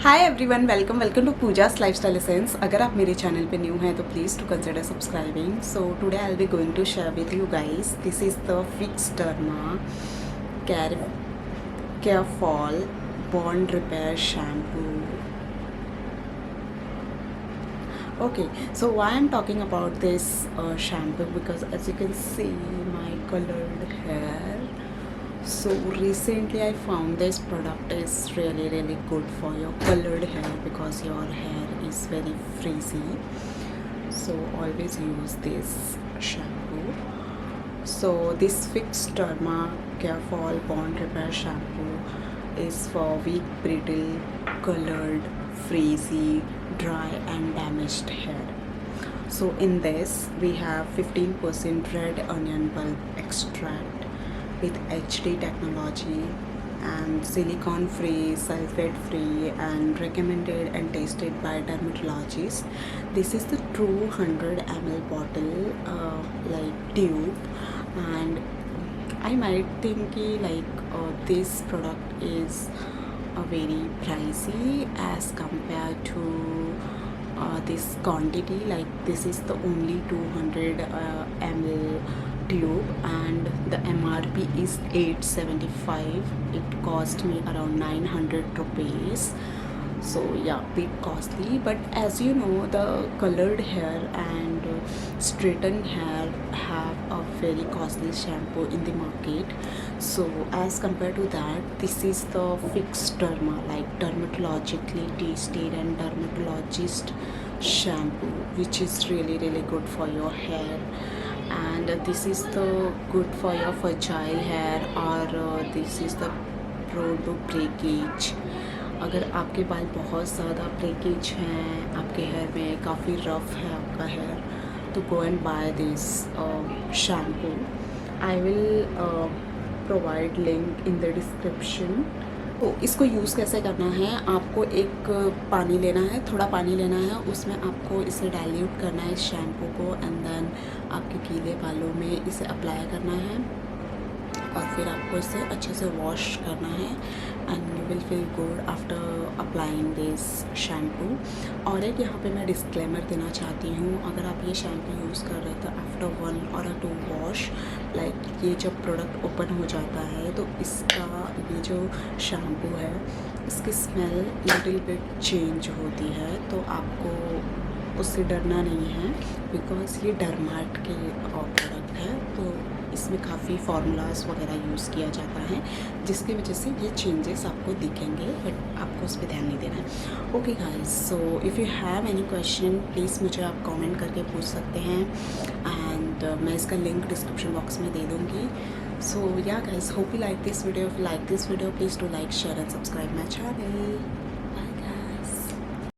Hi everyone, welcome to Pooja's lifestyle essence. अगर आप मेरे चैनल पे न्यू हैं तो please to consider subscribing. So today I will be going to share with you guys, this is the Fixderma Kerafall bond repair shampoo. Okay, so why I'm talking about this shampoo, because as you can see my colored hair. So recently I found this product is really good for your colored hair because your hair is very frizzy. So always use this shampoo. So this fixed Derma Kairfoll Bond Repair shampoo is for weak, brittle, colored, frizzy, dry and damaged hair. So in this we have 15% red onion bulb extract with HD technology and silicone free, sulfate free, and recommended and tested by dermatologists. This is the true 100 ml bottle, like tube, and I might think this product is very pricey as compared to this quantity. Like this is the only 200 ml tube and the MRP is 875. It cost me around 900 rupees. So yeah, bit costly, but as you know, the colored hair and straightened hair have a very costly shampoo in the market. So as compared to that, this is the fixed derma, like dermatologically tested and dermatologist shampoo, which is really good for your hair. And this is the good for your fragile hair, or this is the pro breakage. अगर आपके बाल बहुत ज़्यादा breakage हैं, आपके hair में काफ़ी rough है आपका हेयर, तो go and buy this shampoo. I will provide link in the description. तो इसको यूज़ कैसे करना है, आपको एक पानी लेना है, थोड़ा पानी लेना है, उसमें आपको इसे डाइल्यूट करना है इस शैम्पू को, एंड देन आपके गीले बालों में इसे अप्लाई करना है और फिर आपको इसे अच्छे से वॉश करना है and you will feel good after applying this shampoo. और एक यहाँ पे मैं डिस्क्लेमर देना चाहती हूँ, अगर आप ये शैम्पू यूज़ कर रहे हो तो आफ्टर 1 और 2 वॉश, लाइक ये जब प्रोडक्ट ओपन हो जाता है तो इसका ये जो शैम्पू है इसकी स्मेल लिटिल बिट चेंज होती है. तो आपको उससे डरना नहीं है बिकॉज ये डरमाट के प्रोडक्ट है, तो इसमें काफ़ी फार्मूलाज वगैरह यूज़ किया जाता है जिसकी वजह से ये चेंजेस आपको दिखेंगे, बट आपको उस पर ध्यान नहीं देना है. Okay guys, so if you have any question please मुझे आप कमेंट करके पूछ सकते हैं एंड मैं इसका लिंक डिस्क्रिप्शन बॉक्स में दे दूँगी. सो या guys, hope you like this video. If you like this video, please do like, share and subscribe my channel.